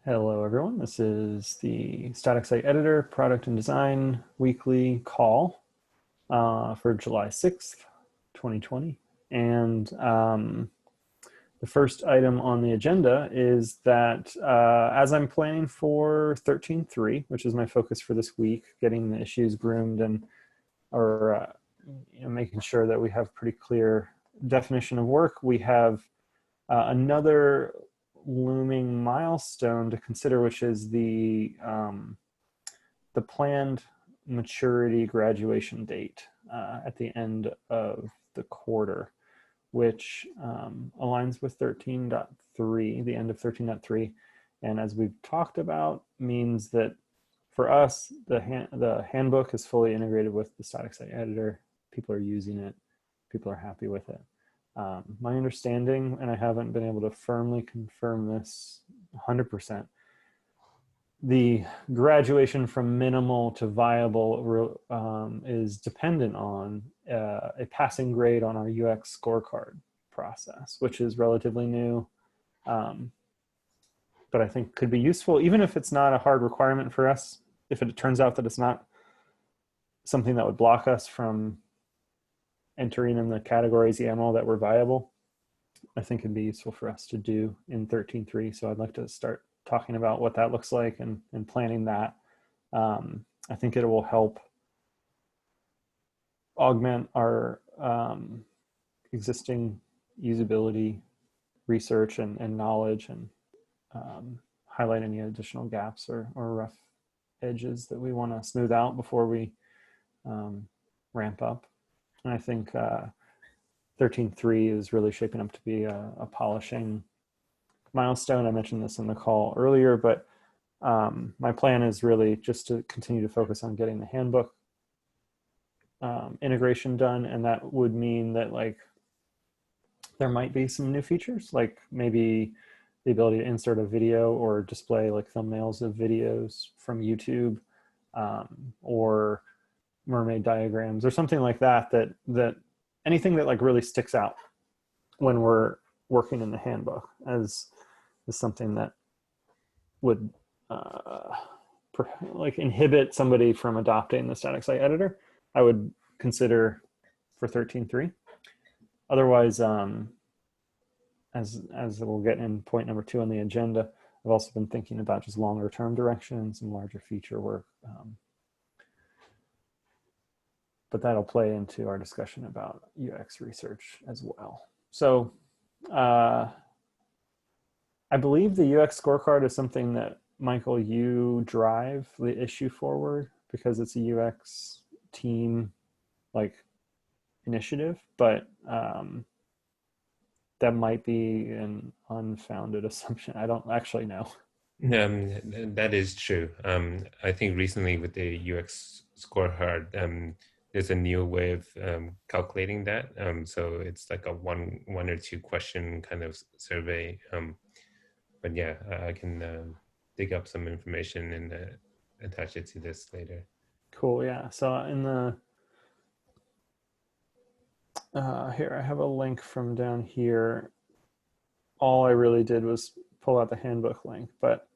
Hello, everyone. This is the Static Site Editor Product and Design Weekly Call for July 6th, 2020. And the first item on the agenda is that as I'm planning for 13.3, which is my focus for this week, getting the issues groomed and making sure that we have pretty clear definition of work, we have another looming milestone to consider, which is the planned maturity graduation date at the end of the quarter, which aligns with 13.3, the end of 13.3. And as we've talked about, means that for us, the handbook is fully integrated with the static site editor. People are using it. People are happy with it. My understanding, and I haven't been able to firmly confirm this 100%, the graduation from minimal to viable is dependent on a passing grade on our UX scorecard process, which is relatively new, but I think could be useful, even if it's not a hard requirement for us. If it turns out that it's not something that would block us from entering in the categories YAML that were viable, I think it'd be useful for us to do in 13.3. So I'd like to start talking about what that looks like and planning that. I think it will help augment our existing usability research and knowledge, and highlight any additional gaps or rough edges that we want to smooth out before we ramp up. And I think 13.3 is really shaping up to be a polishing milestone. I mentioned this in the call earlier, but my plan is really just to continue to focus on getting the handbook integration done. And that would mean that there might be some new features, like maybe the ability to insert a video or display thumbnails of videos from YouTube, or mermaid diagrams or something like that, that anything that really sticks out when we're working in the handbook as something that would inhibit somebody from adopting the static site editor, I would consider for 13.3. Otherwise, as we'll get in point number 2 on the agenda, I've also been thinking about just longer term direction and some larger feature work. But that'll play into our discussion about UX research as well. So I believe the UX scorecard is something that, Michael, you drive the issue forward because it's a UX team initiative, but that might be an unfounded assumption. I don't actually know. That is true. I think recently with the UX scorecard, there's a new way of calculating that. So it's like a one or two question kind of survey. But yeah, I can dig up some information and attach it to this later. Cool, yeah. So in the, here, I have a link from down here. All I really did was pull out the handbook link, but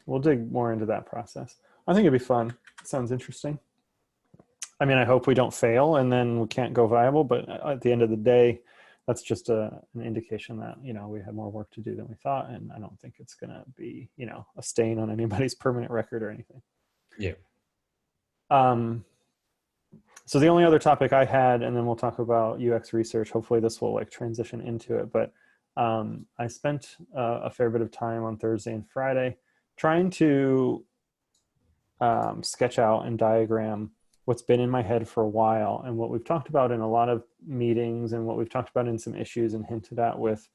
we'll dig more into that process. I think it'd be fun. It sounds interesting. I mean, I hope we don't fail and then we can't go viable, but at the end of the day, that's just an indication that, we have more work to do than we thought. And I don't think it's going to be, a stain on anybody's permanent record or anything. Yeah. So the only other topic I had, and then we'll talk about UX research. Hopefully this will transition into it, but I spent a fair bit of time on Thursday and Friday trying to sketch out and diagram what's been in my head for a while, and what we've talked about in a lot of meetings, and what we've talked about in some issues and hinted at with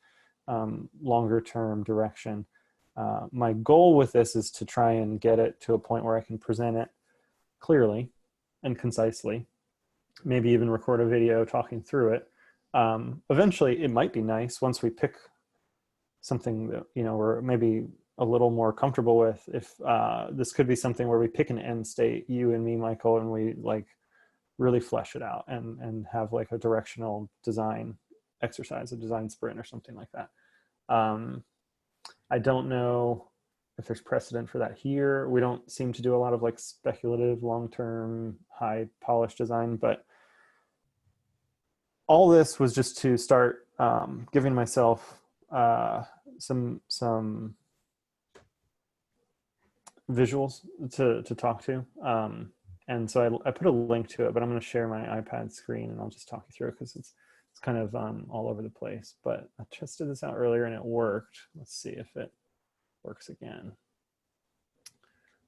longer term direction. My goal with this is to try and get it to a point where I can present it clearly and concisely, maybe even record a video talking through it. Eventually it might be nice once we pick something that, we're maybe a little more comfortable with, if this could be something where we pick an end state, you and me, Michael, and we really flesh it out and have a directional design exercise, a design sprint or something like that. I don't know if there's precedent for that here. We don't seem to do a lot of like speculative, long-term, high polished design, but all this was just to start giving myself some visuals to talk to. And so I put a link to it, but I'm going to share my iPad screen and I'll just talk you through it because it's kind of all over the place. But I tested this out earlier and it worked. Let's see if it works again.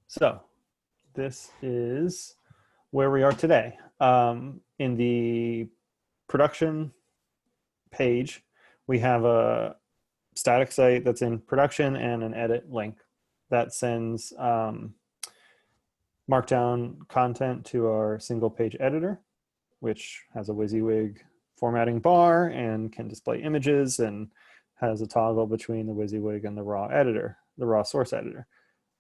So this is where we are today. In the production page, we have a static site that's in production and an edit link that sends markdown content to our single page editor, which has a WYSIWYG formatting bar and can display images and has a toggle between the WYSIWYG and the raw editor, the raw source editor.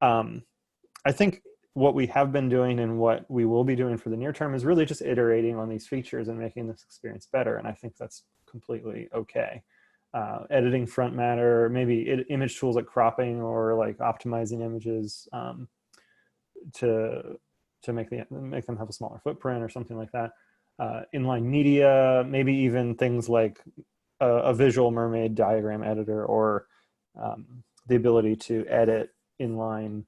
I think what we have been doing and what we will be doing for the near term is really just iterating on these features and making this experience better. And I think that's completely okay. Editing front matter, maybe image tools like cropping or like optimizing images to make them have a smaller footprint or something like that. Inline media, maybe even things like a visual mermaid diagram editor or the ability to edit inline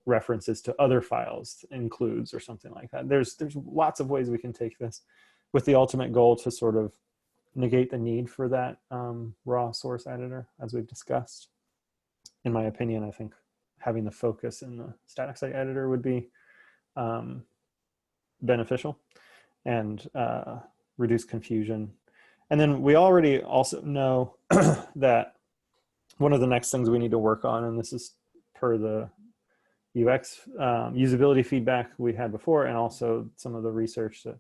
references to other files, includes or something like that. There's lots of ways we can take this with the ultimate goal to sort of negate the need for that raw source editor, as we've discussed. In my opinion, I think having the focus in the static site editor would be beneficial and reduce confusion. And then we already also know that one of the next things we need to work on, and this is per the UX usability feedback we had before, and also some of the research that,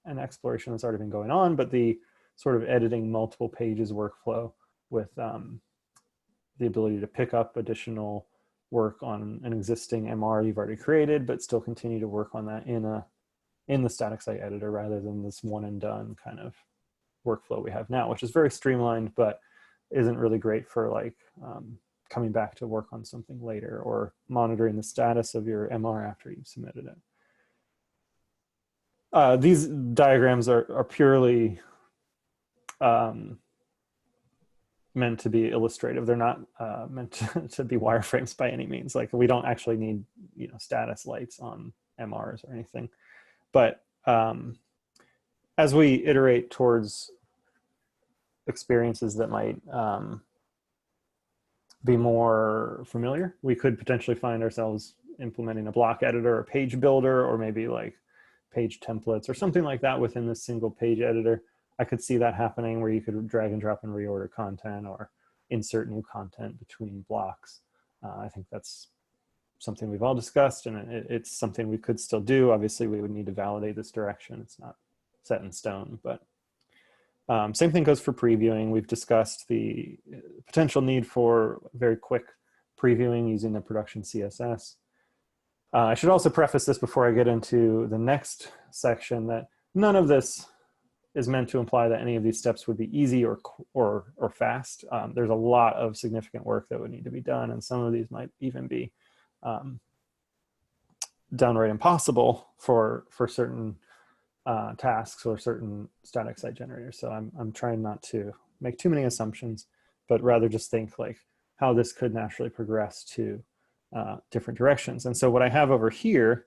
and exploration that's already been going on, but the sort of editing multiple pages workflow with the ability to pick up additional work on an existing MR you've already created, but still continue to work on that in the static site editor rather than this one and done kind of workflow we have now, which is very streamlined, but isn't really great for like coming back to work on something later or monitoring the status of your MR after you've submitted it. These diagrams are purely meant to be illustrative. They're not meant to be wireframes by any means. Like we don't actually need, you know, status lights on MRs or anything. But as we iterate towards experiences that might be more familiar, we could potentially find ourselves implementing a block editor or page builder, or maybe like page templates or something like that within this single page editor. I could see that happening where you could drag and drop and reorder content or insert new content between blocks. I think that's something we've all discussed, and it's something we could still do. Obviously, we would need to validate this direction. It's not set in stone, but same thing goes for previewing. We've discussed the potential need for very quick previewing using the production CSS. I should also preface this before I get into the next section that none of this is meant to imply that any of these steps would be easy or fast. There's a lot of significant work that would need to be done, and some of these might even be downright impossible for certain tasks or certain static site generators. So I'm trying not to make too many assumptions, but rather just think like how this could naturally progress to different directions. And so what I have over here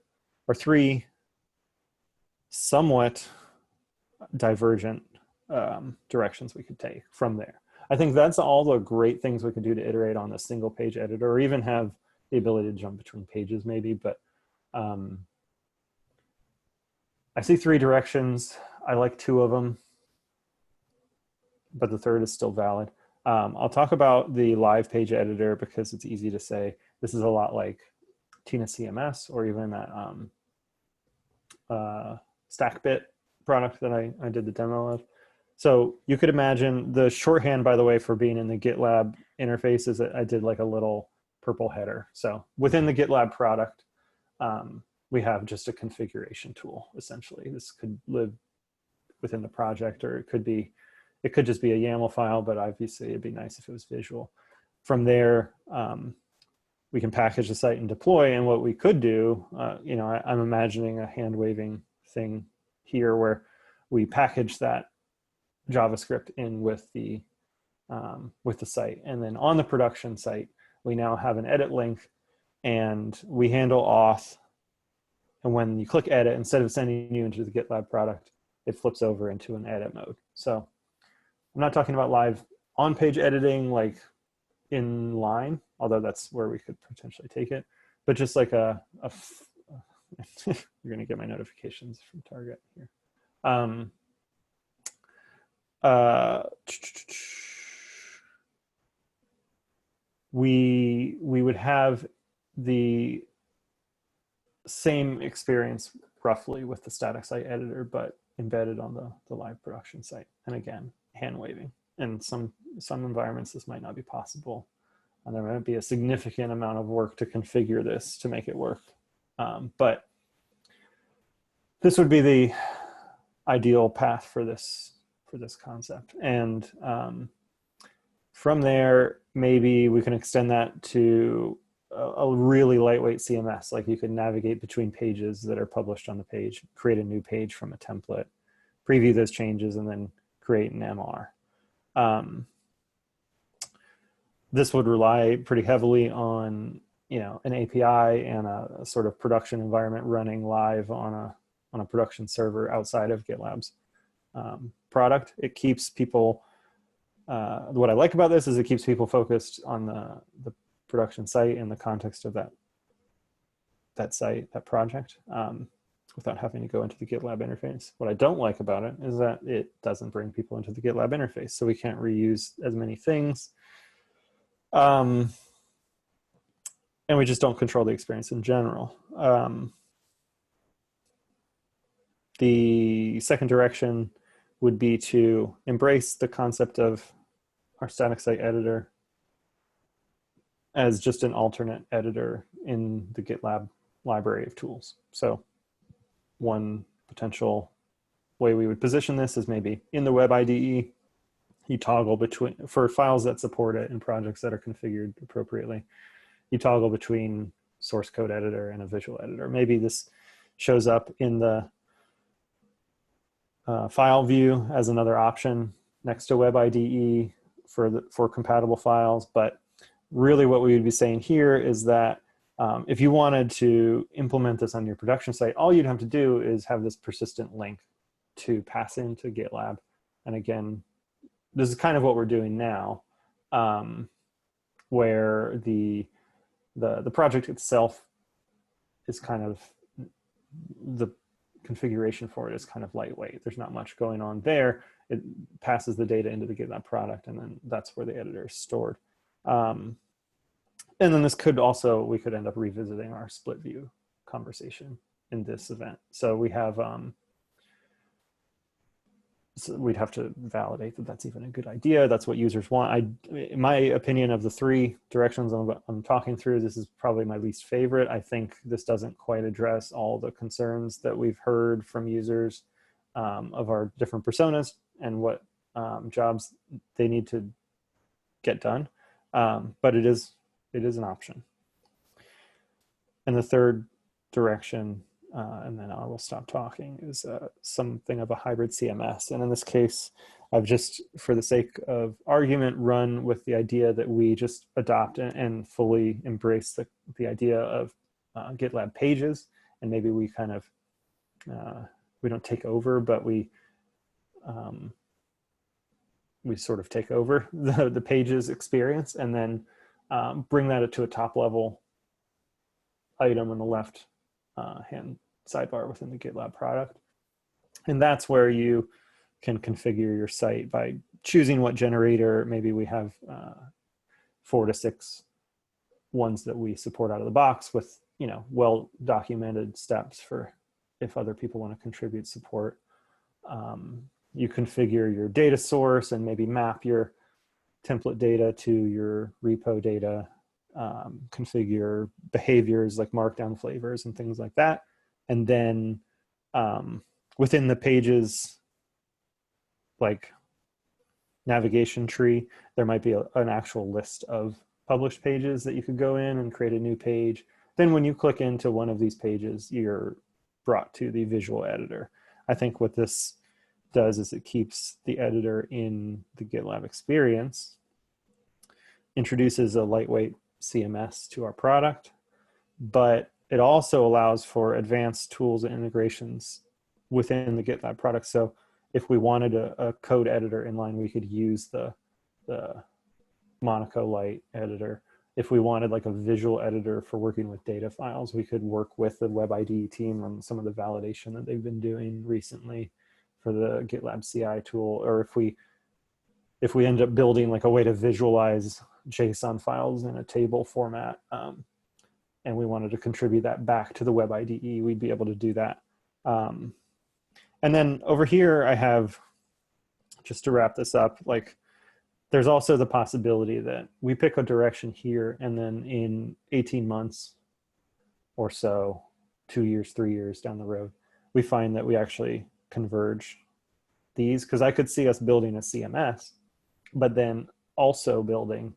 are three somewhat divergent directions we could take from there. I think that's all the great things we could do to iterate on a single page editor, or even have the ability to jump between pages maybe, but I see three directions. I like two of them, but the third is still valid. I'll talk about the live page editor because it's easy to say. This is a lot like Tina CMS or even that StackBit product that I did the demo of. So you could imagine the shorthand, by the way, for being in the GitLab interface is that I did like a little purple header. So within the GitLab product, we have just a configuration tool, essentially. This could live within the project, or it could just be a YAML file, but obviously it'd be nice if it was visual. from there, we can package the site and deploy. And what we could do, I'm imagining a hand waving thing here where we package that JavaScript in with the site. And then on the production site, we now have an edit link and we handle auth. And when you click edit, instead of sending you into the GitLab product, it flips over into an edit mode. So I'm not talking about live on-page editing like in line, although that's where we could potentially take it, but just like you're gonna get my notifications from Target here. We would have the same experience roughly with the static site editor, but embedded on the live production site. And again, hand waving. And some environments this might not be possible. And there might be a significant amount of work to configure this to make it work. But this would be the ideal path for this concept. And from there, maybe we can extend that to a really lightweight CMS. Like you could navigate between pages that are published on the page, create a new page from a template, preview those changes, and then create an MR. This would rely pretty heavily on an API and a sort of production environment running live on a production server outside of GitLab's product. It keeps people. What I like about this is it keeps people focused on the production site in the context of that site, that project, without having to go into the GitLab interface. What I don't like about it is that it doesn't bring people into the GitLab interface, so we can't reuse as many things. And we just don't control the experience in general. The second direction would be to embrace the concept of our static site editor as just an alternate editor in the GitLab library of tools. So one potential way we would position this is maybe in the web IDE, you toggle between, for files that support it and projects that are configured appropriately, you toggle between source code editor and a visual editor. Maybe this shows up in the file view as another option next to web IDE for compatible files. But really what we would be saying here is that if you wanted to implement this on your production site, all you'd have to do is have this persistent link to pass into GitLab. And again, this is kind of what we're doing now, where the project itself is kind of, the configuration for it is kind of lightweight. There's not much going on there. It passes the data into the GitLab product, and then that's where the editor is stored. And then this could also, we could end up revisiting our split view conversation in this event. So we have, so we'd have to validate that that's even a good idea. That's what users want. In my opinion, of the three directions I'm talking through, this is probably my least favorite. I think this doesn't quite address all the concerns that we've heard from users of our different personas and what jobs they need to get done. But it is an option. And the third direction, and then I will stop talking, is something of a hybrid CMS. And in this case, I've just, for the sake of argument, run with the idea that we just adopt and fully embrace the idea of GitLab pages. And maybe we kind of, we don't take over, but we sort of take over the pages experience, and then bring that to a top level item on the left hand sidebar within the GitLab product. And that's where you can configure your site by choosing what generator. Maybe we have 4 to 6 ones that we support out of the box with, well-documented steps for if other people want to contribute support. You configure your data source and maybe map your template data to your repo data, configure behaviors like markdown flavors and things like that. And then within the pages, like navigation tree, there might be an actual list of published pages that you could go in and create a new page. Then when you click into one of these pages, you're brought to the visual editor. I think what this does is it keeps the editor in the GitLab experience, introduces a lightweight CMS to our product, but it also allows for advanced tools and integrations within the GitLab product. So if we wanted a code editor inline, we could use the Monaco Light editor. If we wanted like a visual editor for working with data files, we could work with the Web IDE team on some of the validation that they've been doing recently for the GitLab CI tool. Or if we end up building like a way to visualize JSON files in a table format, and we wanted to contribute that back to the Web IDE, we'd be able to do that. And then over here, I have, just to wrap this up, like there's also the possibility that we pick a direction here and then in 18 months or so, 2 years, 3 years down the road, we find that we actually converge these, because I could see us building a CMS, but then also building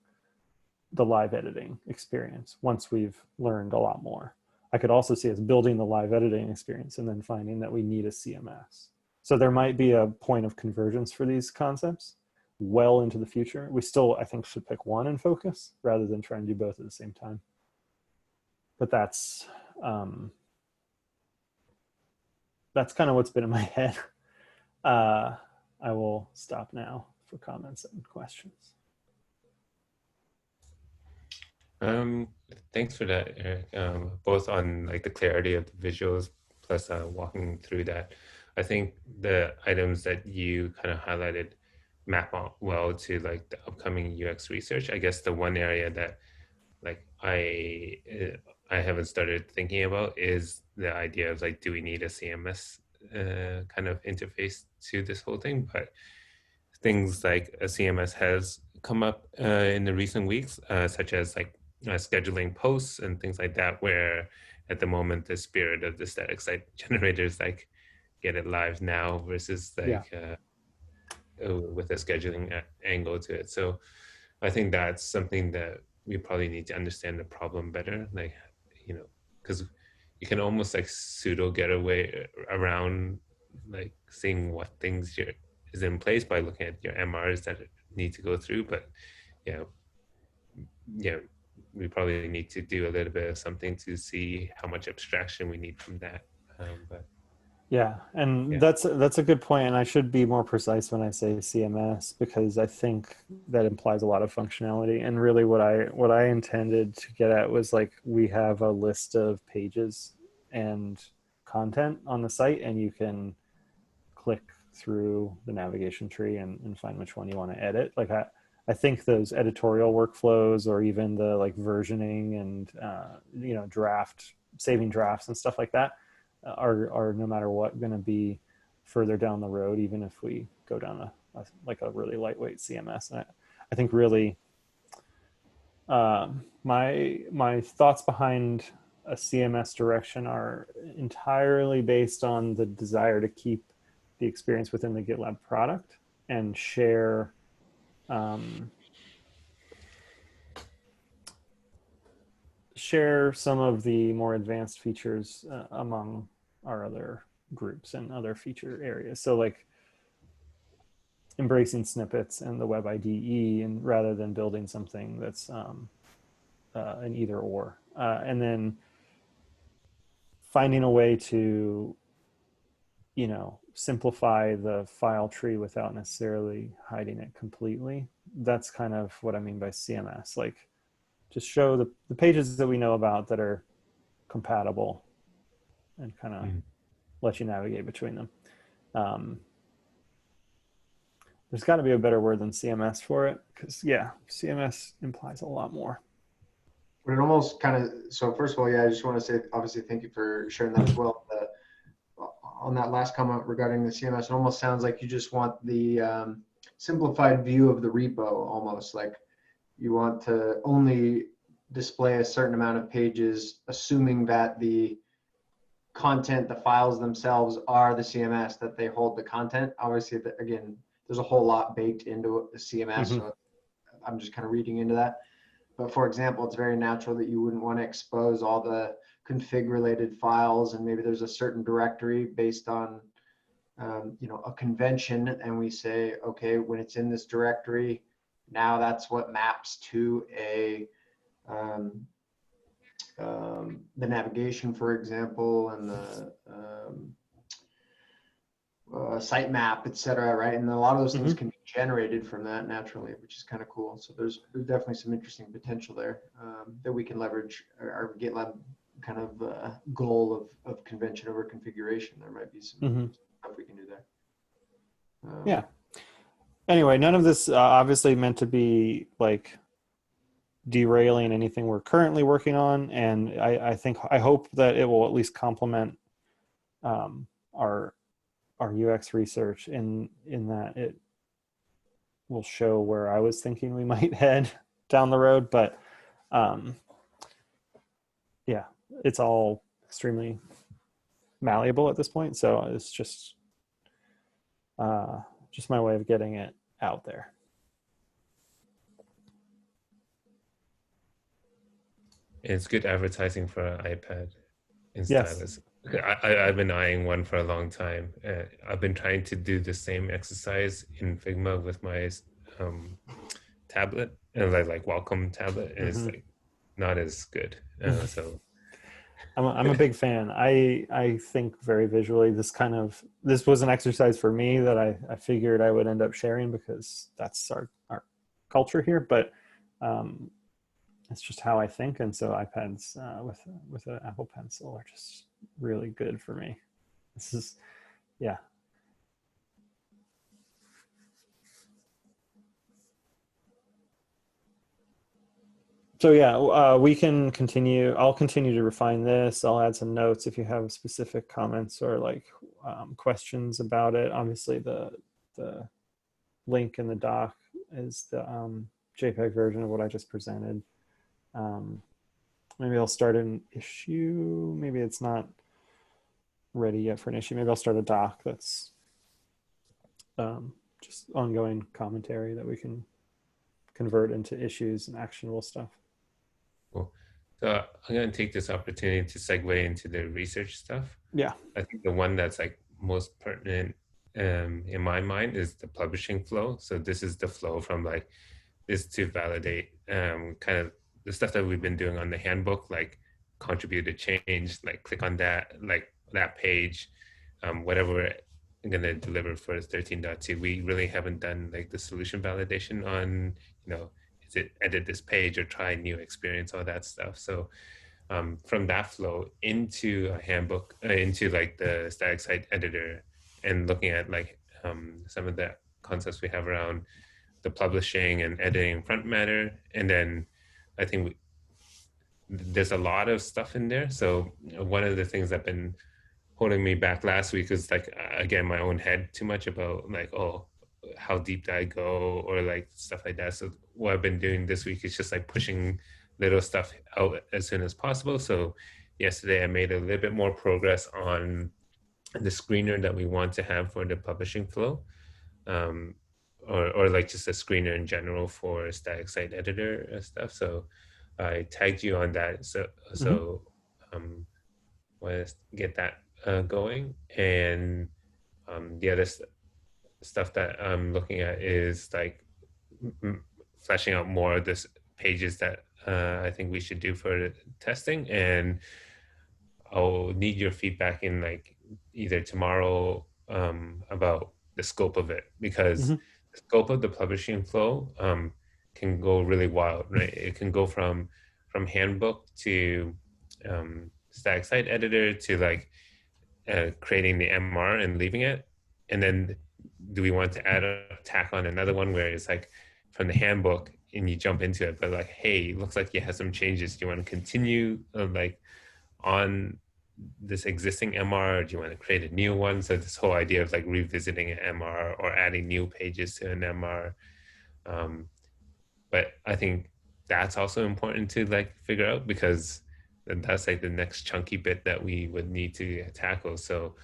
the live editing experience once we've learned a lot more. I could also see us building the live editing experience and then finding that we need a CMS. So there might be a point of convergence for these concepts well into the future. We still, I think, should pick one and focus rather than try and do both at the same time. But that's kind of what's been in my head. I will stop now for comments and questions. Thanks for that, Eric. Both on like the clarity of the visuals plus walking through that. I think the items that you kind of highlighted map out well to like the upcoming UX research. I guess the one area that like I haven't started thinking about is the idea of like, do we need a CMS kind of interface to this whole thing? But things like a CMS has come up in the recent weeks, such as like scheduling posts and things like that, where at the moment the spirit of the static site generator is like get it live now versus like with a scheduling angle to it. So I think that's something that we probably need to understand the problem better, like, you know, because you can almost like pseudo get away around like seeing what things is in place by looking at your MRs that need to go through. But yeah, we probably need to do a little bit of something to see how much abstraction we need from that. But yeah, and that's a good point, and I should be more precise when I say CMS, because I think that implies a lot of functionality. And really, what I intended to get at was like we have a list of pages and content on the site, and you can click through the navigation tree and find which one you want to edit. Like I think those editorial workflows, or even the like versioning and you know, saving drafts and stuff like that, are no matter what going to be further down the road, even if we go down a really lightweight CMS. And I think really my thoughts behind a CMS direction are entirely based on the desire to keep the experience within the GitLab product and share some of the more advanced features among our other groups and other feature areas. So like embracing snippets and the Web IDE, and rather than building something that's an either or, and then finding a way to, you know, simplify the file tree without necessarily hiding it completely. That's kind of what I mean by CMS. Like, just show the pages that we know about that are compatible and kind of let you navigate between them. There's got to be a better word than CMS for it, because CMS implies a lot more. But it almost kind of, so first of all, I just want to say, obviously, thank you for sharing that as well. On that last comment regarding the CMS, it almost sounds like you just want the simplified view of the repo, almost like you want to only display a certain amount of pages, assuming that the content, the files themselves are the CMS, that they hold the content. Obviously, again, there's a whole lot baked into the CMS, so I'm just kind of reading into that. But for example, it's very natural that you wouldn't want to expose all the config related files, and maybe there's a certain directory based on a convention, and we say, okay, when it's in this directory, now that's what maps to um, the navigation, for example, and the sitemap, et cetera, right? And a lot of those things can be generated from that naturally, which is kind of cool. So there's definitely some interesting potential there that we can leverage our GitLab kind of goal of convention over configuration. There might be some stuff we can do there. Yeah. Anyway, none of this obviously meant to be like derailing anything we're currently working on, and I hope that it will at least complement our UX research in that it will show where I was thinking we might head down the road. But yeah, it's all extremely malleable at this point, so it's just my way of getting it out there. It's good advertising for an iPad and Yes. stylus. I've been eyeing one for a long time. I've been trying to do the same exercise in Figma with my tablet, and like Wacom tablet, and it's like not as good. So I'm a big fan. I think very visually. This was an exercise for me that I figured I would end up sharing because that's our culture here. But it's just how I think, and so iPads with an Apple Pencil are just really good for me. This is, yeah. So yeah, we can continue. I'll continue to refine this. I'll add some notes if you have specific comments or like questions about it. Obviously, the link in the doc is the JPEG version of what I just presented. Maybe I'll start an issue. Maybe it's not ready yet for an issue. Maybe I'll start a doc that's just ongoing commentary that we can convert into issues and actionable stuff. Cool. So I'm going to take this opportunity to segue into the research stuff. Yeah. I think the one that's like most pertinent in my mind is the publishing flow. So this is the flow from like this to validate kind of the stuff that we've been doing on the handbook, like contribute a change, like click on that, like that page, whatever we're going to deliver for 13.2. We really haven't done like the solution validation on, is it edit this page or try new experience, all that stuff. So from that flow into a handbook, into like the static site editor, and looking at like some of the concepts we have around the publishing and editing front matter. And then I think there's a lot of stuff in there. So one of the things that been holding me back last week was like, again, my own head too much about like, oh, how deep do I go, or like stuff like that. So what I've been doing this week is just like pushing little stuff out as soon as possible. So yesterday I made a little bit more progress on the screener that we want to have for the publishing flow, or like just a screener in general for static site editor stuff. So I tagged you on that. So want to get that going. And the other stuff that I'm looking at is like fleshing out more of this pages that I think we should do for testing. And I'll need your feedback in like either tomorrow about the scope of it, because the scope of the publishing flow can go really wild, right? It can go from handbook to static site editor to like creating the MR and leaving it. And then do we want to add a tack on another one where it's like from the handbook and you jump into it, but like, hey, looks like you have some changes. Do you want to continue like on this existing MR, or do you want to create a new one? So this whole idea of like revisiting an MR or adding new pages to an MR. But I think that's also important to like figure out, because that's like the next chunky bit that we would need to tackle. So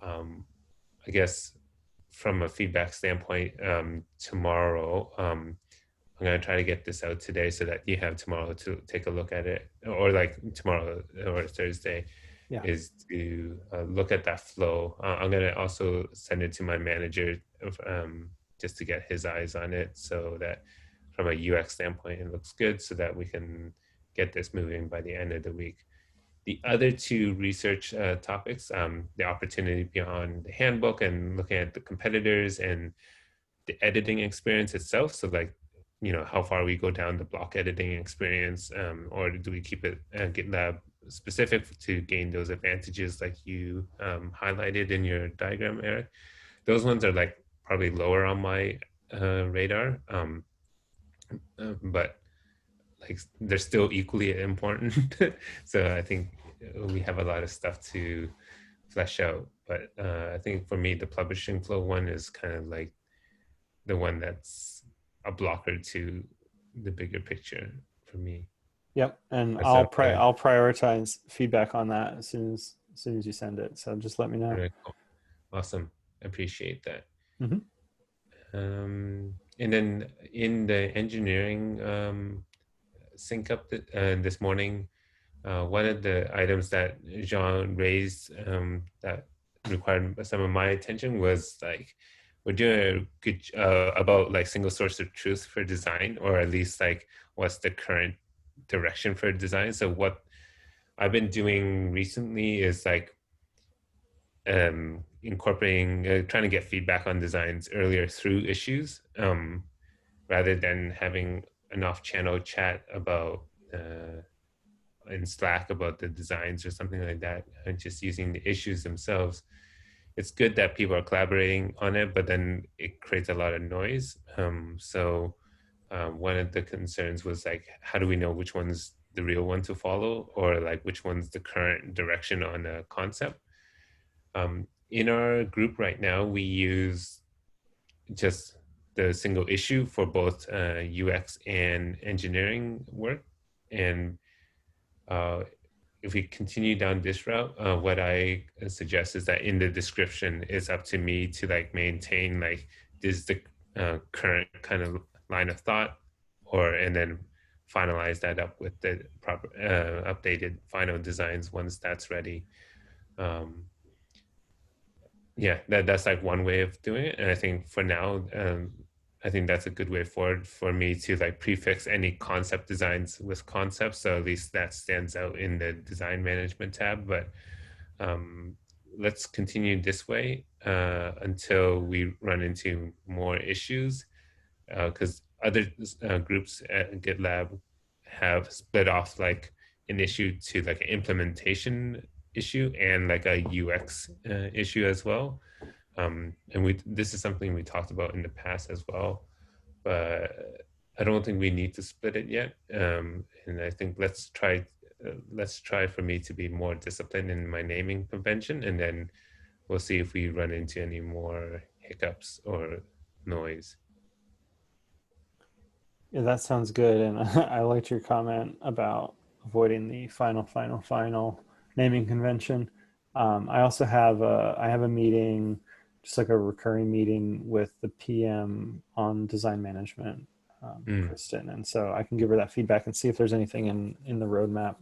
I guess from a feedback standpoint, tomorrow, I'm I'm gonna try to get this out today so that you have tomorrow to take a look at it, or like tomorrow or Thursday, Yeah. is to look at that flow. I'm gonna also send it to my manager just to get his eyes on it, so that from a UX standpoint it looks good, so that we can get this moving by the end of the week. The other two research topics, the opportunity beyond the handbook and looking at the competitors and the editing experience itself. So like, how far we go down the block editing experience, or do we keep it GitLab specific to gain those advantages like you highlighted in your diagram, Eric? Those ones are like probably lower on my radar, but like they're still equally important. So I think we have a lot of stuff to flesh out. But I think for me, the publishing flow one is kind of like the one that's a blocker to the bigger picture for me. Yep, and That's I'll okay. I'll prioritize feedback on that as soon as you send it. So just let me know. Very cool. Awesome. Appreciate that. Mm-hmm. And then in the engineering Syncup this morning, one of the items that Jean raised that required some of my attention was like, we're doing a good about like single source of truth for design, or at least like what's the current direction for design. So what I've been doing recently is like incorporating, trying to get feedback on designs earlier through issues, rather than having an off-channel chat about in Slack about the designs or something like that, and just using the issues themselves. It's good that people are collaborating on it, but then it creates a lot of noise. So one of the concerns was like, how do we know which one's the real one to follow, or like which one's the current direction on a concept? In our group right now, we use just the single issue for both UX and engineering work. And if we continue down this route, what I suggest is that in the description, it's up to me to like maintain like, this is the current kind of line of thought, and then finalize that up with the proper updated final designs once that's ready. Yeah, that's like one way of doing it. And I think for now, I think that's a good way forward for me to like prefix any concept designs with concepts. So at least that stands out in the design management tab. But let's continue this way until we run into more issues, because other groups at GitLab have split off like an issue to like an implementation issue and like a UX issue as well. And this is something we talked about in the past as well, but I don't think we need to split it yet. And I think let's try for me to be more disciplined in my naming convention, and then we'll see if we run into any more hiccups or noise. Yeah, that sounds good, and I liked your comment about avoiding the final naming convention. I also have a meeting, just like a recurring meeting with the PM on design management, Kristen, and so I can give her that feedback and see if there's anything in the roadmap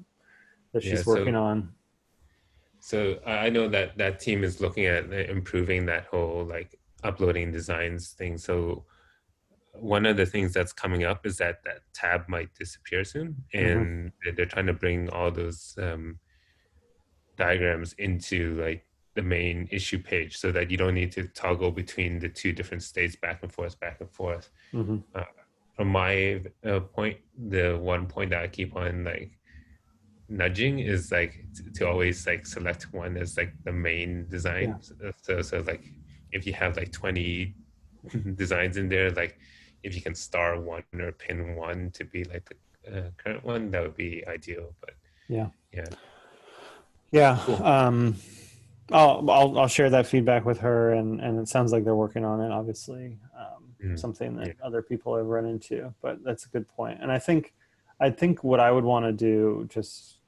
that she's working on. So I know that team is looking at improving that whole like uploading designs thing. So one of the things that's coming up is that tab might disappear soon, and they're trying to bring all those diagrams into like the main issue page, so that you don't need to toggle between the two different states back and forth. From my point, the one point that I keep on like nudging is like to always like select one as like the main design. So like if you have like 20 designs in there, like if you can star one or pin one to be like the current one, that would be ideal. But yeah. Cool. I'll share that feedback with her, and it sounds like they're working on it, obviously. Something that other people have run into, but that's a good point. And I think what I would want to do, just,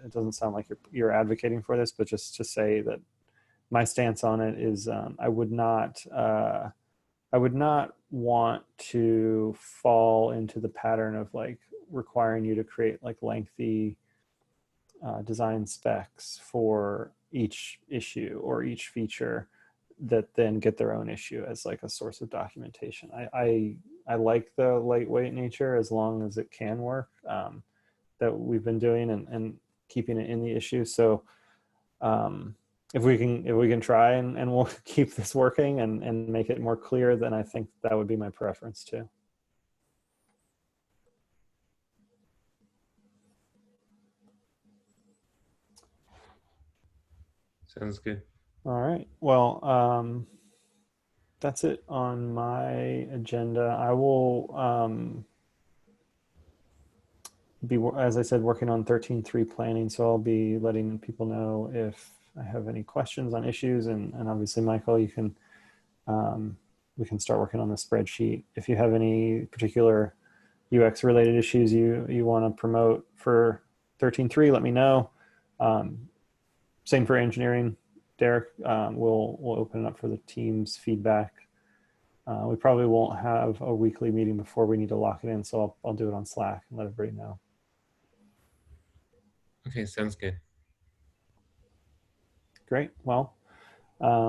it doesn't sound like you're advocating for this, but just to say that my stance on it is I would not I would not want to fall into the pattern of like requiring you to create like lengthy design specs for each issue or each feature that then get their own issue as like a source of documentation. I like the lightweight nature as long as it can work, that we've been doing, and keeping it in the issue. So if we can try and we'll keep this working and make it more clear, then I think that would be my preference too. Sounds good. All right. Well, that's it on my agenda. I will be, as I said, working on 13.3 planning. So I'll be letting people know if I have any questions on issues. And obviously, Michael, you can, we can start working on the spreadsheet. If you have any particular UX related issues you want to promote for 13.3, let me know. Same for engineering. Derek, we'll open it up for the team's feedback. We probably won't have a weekly meeting before we need to lock it in, so I'll do it on Slack and let everybody know. Okay, sounds good. Great. Well, have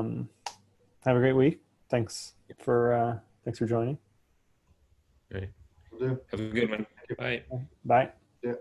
a great week. Thanks for joining. All right. Will do. Have a good one. Bye. Bye. Yeah.